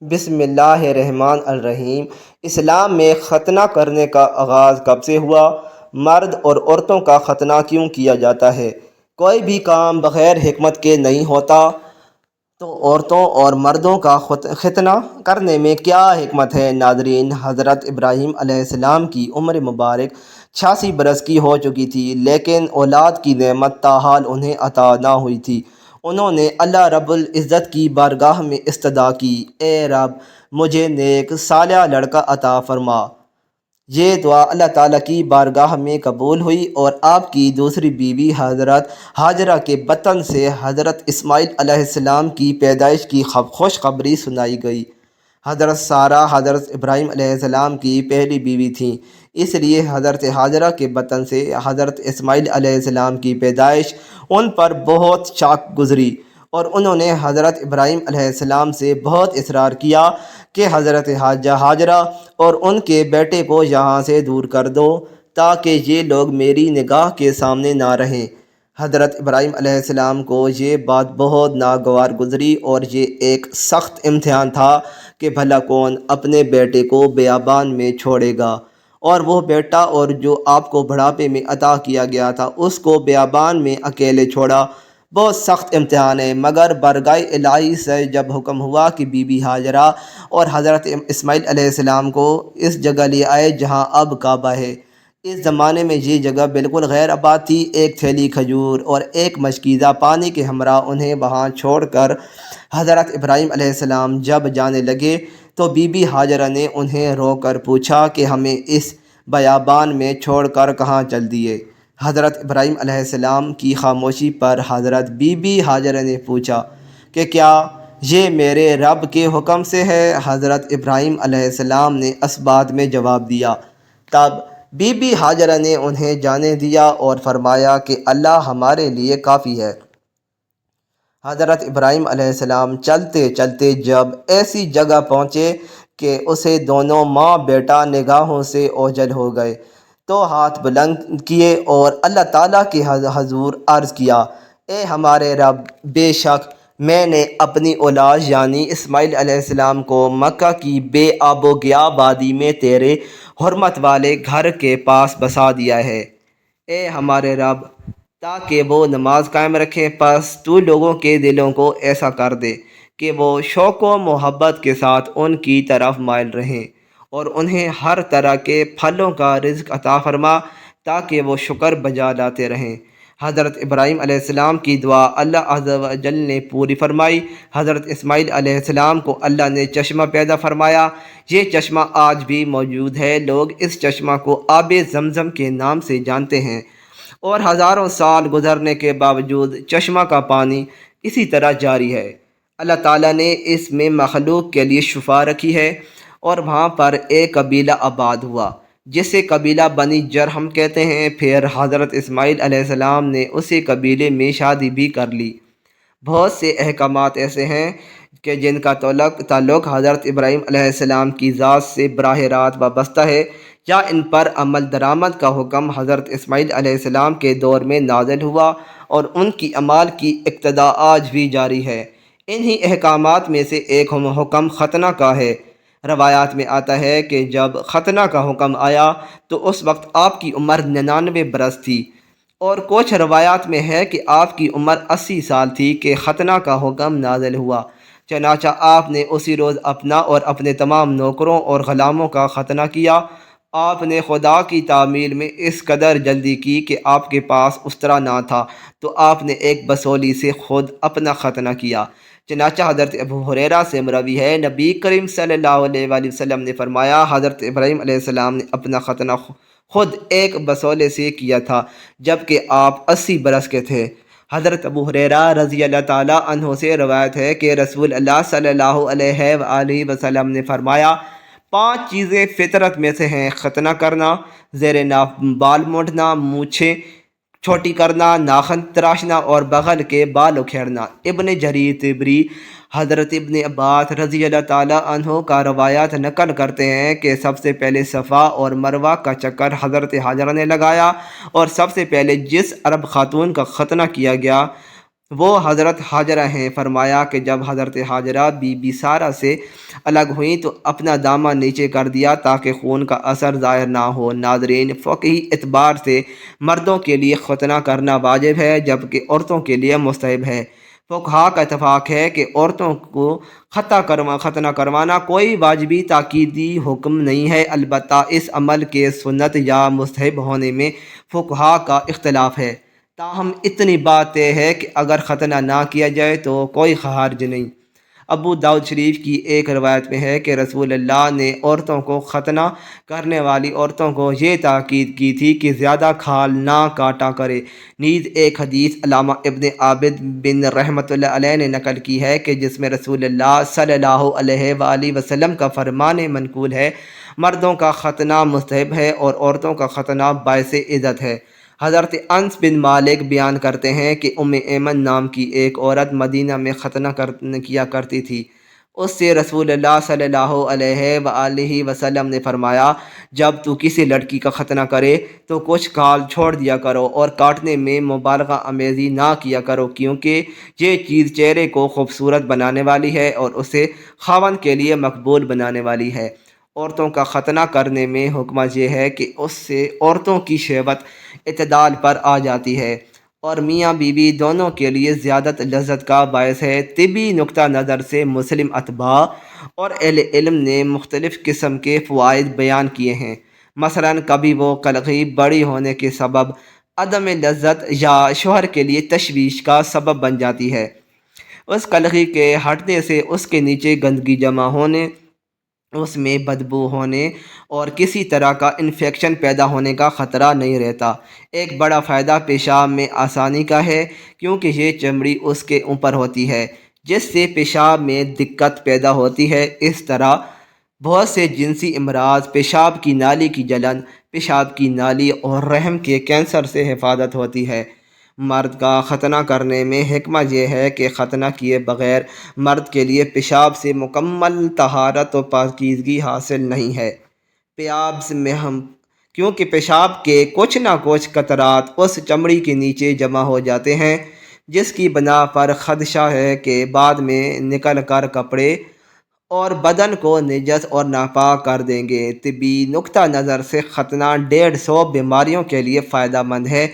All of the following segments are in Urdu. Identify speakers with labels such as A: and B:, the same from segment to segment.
A: بسم اللہ الرحمن الرحیم۔ اسلام میں ختنہ کرنے کا آغاز کب سے ہوا؟ مرد اور عورتوں کا ختنہ کیوں کیا جاتا ہے؟ کوئی بھی کام بغیر حکمت کے نہیں ہوتا، تو عورتوں اور مردوں کا ختنہ کرنے میں کیا حکمت ہے؟ ناظرین، حضرت ابراہیم علیہ السلام کی عمر مبارک 86 برس کی ہو چکی تھی، لیکن اولاد کی نعمت تاحال انہیں عطا نہ ہوئی تھی۔ انہوں نے اللہ رب العزت کی بارگاہ میں استدعا کی، اے رب، مجھے نیک صالح لڑکا عطا فرما۔ یہ دعا اللہ تعالیٰ کی بارگاہ میں قبول ہوئی اور آپ کی دوسری بیوی حضرت ہاجرہ کے بطن سے حضرت اسماعیل علیہ السلام کی پیدائش کی خوشخبری سنائی گئی۔ حضرت سارہ حضرت ابراہیم علیہ السلام کی پہلی بیوی تھیں، اس لیے حضرت ہاجرہ کے بطن سے حضرت اسماعیل علیہ السلام کی پیدائش ان پر بہت شاق گزری، اور انہوں نے حضرت ابراہیم علیہ السلام سے بہت اصرار کیا کہ حضرت ہاجرہ اور ان کے بیٹے کو یہاں سے دور کر دو تاکہ یہ لوگ میری نگاہ کے سامنے نہ رہیں۔ حضرت ابراہیم علیہ السلام کو یہ بات بہت ناگوار گزری، اور یہ ایک سخت امتحان تھا کہ بھلا کون اپنے بیٹے کو بیابان میں چھوڑے گا، اور وہ بیٹا اور جو آپ کو بڑھاپے میں عطا کیا گیا تھا اس کو بیابان میں اکیلے چھوڑا۔ بہت سخت امتحان ہے، مگر بارگاہ الہی سے جب حکم ہوا کہ بی بی ہاجرہ اور حضرت اسماعیل علیہ السلام کو اس جگہ لے آئے جہاں اب کعبہ ہے۔ اس زمانے میں یہ جگہ بالکل غیر آباد تھی۔ ایک تھیلی کھجور اور ایک مشکیزہ پانی کے ہمراہ انہیں وہاں چھوڑ کر حضرت ابراہیم علیہ السلام جب جانے لگے تو بی بی ہاجرہ نے انہیں رو کر پوچھا کہ ہمیں اس بیابان میں چھوڑ کر کہاں چل دیے؟ حضرت ابراہیم علیہ السلام کی خاموشی پر حضرت بی بی ہاجرہ نے پوچھا کہ کیا یہ میرے رب کے حکم سے ہے؟ حضرت ابراہیم علیہ السلام نے اثبات میں جواب دیا۔ تب بی بی ہاجرہ نے انہیں جانے دیا اور فرمایا کہ اللہ ہمارے لیے کافی ہے۔ حضرت ابراہیم علیہ السلام چلتے چلتے جب ایسی جگہ پہنچے کہ اسے دونوں ماں بیٹا نگاہوں سے اوجھل ہو گئے تو ہاتھ بلند کیے اور اللہ تعالیٰ کے حضور عرض کیا، اے ہمارے رب، بے شک میں نے اپنی اولاد یعنی اسماعیل علیہ السلام کو مکہ کی بے آب و گیا وادی میں تیرے حرمت والے گھر کے پاس بسا دیا ہے، اے ہمارے رب، تاکہ وہ نماز قائم رکھیں۔ پس تو لوگوں کے دلوں کو ایسا کر دے کہ وہ شوق و محبت کے ساتھ ان کی طرف مائل رہیں، اور انہیں ہر طرح کے پھلوں کا رزق عطا فرما تاکہ وہ شکر بجا لاتے رہیں۔ حضرت ابراہیم علیہ السلام کی دعا اللہ عز و جل نے پوری فرمائی۔ حضرت اسماعیل علیہ السلام کو اللہ نے چشمہ پیدا فرمایا۔ یہ چشمہ آج بھی موجود ہے، لوگ اس چشمہ کو آب زمزم کے نام سے جانتے ہیں، اور ہزاروں سال گزرنے کے باوجود چشمہ کا پانی اسی طرح جاری ہے۔ اللہ تعالیٰ نے اس میں مخلوق کے لیے شفا رکھی ہے، اور وہاں پر ایک قبیلہ آباد ہوا جسے قبیلہ بنی جرہم کہتے ہیں۔ پھر حضرت اسماعیل علیہ السلام نے اسی قبیلے میں شادی بھی کر لی۔ بہت سے احکامات ایسے ہیں کہ جن کا تعلق حضرت ابراہیم علیہ السلام کی ذات سے براہ راست وابستہ ہے، یا ان پر عمل درآمد کا حکم حضرت اسماعیل علیہ السلام کے دور میں نازل ہوا، اور ان کی اعمال کی اقتدا آج بھی جاری ہے۔ انہی احکامات میں سے ایک حکم ختنہ کا ہے۔ روایات میں آتا ہے کہ جب ختنہ کا حکم آیا تو اس وقت آپ کی عمر 99 برس تھی، اور کچھ روایات میں ہے کہ آپ کی عمر 80 سال تھی کہ ختنہ کا حکم نازل ہوا۔ چنانچہ آپ نے اسی روز اپنا اور اپنے تمام نوکروں اور غلاموں کا ختنہ کیا۔ آپ نے خدا کی تعمیل میں اس قدر جلدی کی کہ آپ کے پاس استرا نہ تھا، تو آپ نے ایک بسولی سے خود اپنا ختنہ کیا۔ چنانچہ حضرت ابو ہریرہ سے مروی ہے، نبی کریم صلی اللہ علیہ وآلہ وسلم نے فرمایا، حضرت ابراہیم علیہ السلام نے اپنا ختنہ خود ایک بسولے سے کیا تھا جبکہ آپ 80 برس کے تھے۔ حضرت ابو ہریرہ رضی اللہ تعالیٰ عنہ سے روایت ہے کہ رسول اللہ صلی اللہ علیہ وآلہ وسلم نے فرمایا، 5 چیزیں فطرت میں سے ہیں: ختنہ کرنا، زیر ناف بال مونڈنا، مونچھیں چھوٹی کرنا، ناخن تراشنا، اور بغل کے بال اکھیڑنا۔ ابن جریر طبری حضرت ابن عباس رضی اللہ تعالیٰ عنہ کا روایات نقل کرتے ہیں کہ سب سے پہلے صفا اور مروہ کا چکر حضرت ہاجرہ نے لگایا، اور سب سے پہلے جس عرب خاتون کا ختنہ کیا گیا وہ حضرت حاجرہ ہیں۔ فرمایا کہ جب حضرت حاجرہ بی بی سارہ سے الگ ہوئیں تو اپنا دامن نیچے کر دیا تاکہ خون کا اثر ظاہر نہ ہو۔ ناظرین، فقہی اعتبار سے مردوں کے لیے ختنہ کرنا واجب ہے جبکہ عورتوں کے لیے مستحب ہے۔ فقہا کا اتفاق ہے کہ عورتوں کو ختنہ کروانا کوئی واجبی تاکیدی حکم نہیں ہے، البتہ اس عمل کے سنت یا مستحب ہونے میں فقہا کا اختلاف ہے۔ تاہم اتنی بات طے ہے کہ اگر ختنہ نہ کیا جائے تو کوئی حرج نہیں۔ ابو داؤد شریف کی ایک روایت میں ہے کہ رسول اللہ نے عورتوں کو ختنہ کرنے والی عورتوں کو یہ تاکید کی تھی کہ زیادہ کھال نہ کاٹا کرے۔ نیز ایک حدیث علامہ ابن عابد بن رحمۃ اللہ علیہ نے نقل کی ہے کہ جس میں رسول اللہ صلی اللہ علیہ وآلہ وسلم کا فرمان منقول ہے، مردوں کا ختنہ مستحب ہے اور عورتوں کا ختنہ باعث عزت ہے۔ حضرت انس بن مالک بیان کرتے ہیں کہ ام ایمن نام کی ایک عورت مدینہ میں ختنہ کیا کرتی تھی۔ اس سے رسول اللہ صلی اللہ علیہ وآلہ وسلم نے فرمایا، جب تو کسی لڑکی کا ختنہ کرے تو کچھ کھال چھوڑ دیا کرو اور کاٹنے میں مبالغہ آمیزی نہ کیا کرو، کیونکہ یہ چیز چہرے کو خوبصورت بنانے والی ہے اور اسے خاوند کے لیے مقبول بنانے والی ہے۔ عورتوں کا ختنہ کرنے میں حکمہ یہ ہے کہ اس سے عورتوں کی شہوت اعتدال پر آ جاتی ہے اور میاں بیوی دونوں کے لیے زیادت لذت کا باعث ہے۔ طبی نقطہ نظر سے مسلم اتباع اور اہل علم نے مختلف قسم کے فوائد بیان کیے ہیں۔ مثلاً کبھی وہ کلغی بڑی ہونے کے سبب عدم لذت یا شوہر کے لیے تشویش کا سبب بن جاتی ہے۔ اس کلغی کے ہٹنے سے اس کے نیچے گندگی جمع ہونے، اس میں بدبو ہونے اور کسی طرح کا انفیکشن پیدا ہونے کا خطرہ نہیں رہتا۔ ایک بڑا فائدہ پیشاب میں آسانی کا ہے، کیونکہ یہ چمڑی اس کے اوپر ہوتی ہے جس سے پیشاب میں دقت پیدا ہوتی ہے۔ اس طرح بہت سے جنسی امراض، پیشاب کی نالی کی جلن، پیشاب کی نالی اور رحم کے کینسر سے حفاظت ہوتی ہے۔ مرد کا ختنہ کرنے میں حکمہ یہ ہے کہ ختنہ کیے بغیر مرد کے لیے پیشاب سے مکمل طہارت و پاکیزگی حاصل نہیں ہے۔ کیونکہ پیشاب کے کچھ نہ کچھ قطرات اس چمڑی کے نیچے جمع ہو جاتے ہیں، جس کی بنا پر خدشہ ہے کہ بعد میں نکل کر کپڑے اور بدن کو نجس اور ناپاک کر دیں گے۔ طبی نقطہ نظر سے ختنہ 150 بیماریوں کے لیے فائدہ مند ہے۔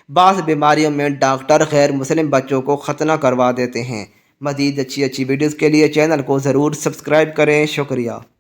A: بعض بیماریوں میں ڈاکٹر غیر مسلم بچوں کو ختنہ کروا دیتے ہیں۔ مزید اچھی ویڈیوز کے لیے چینل کو ضرور سبسکرائب کریں۔ شکریہ۔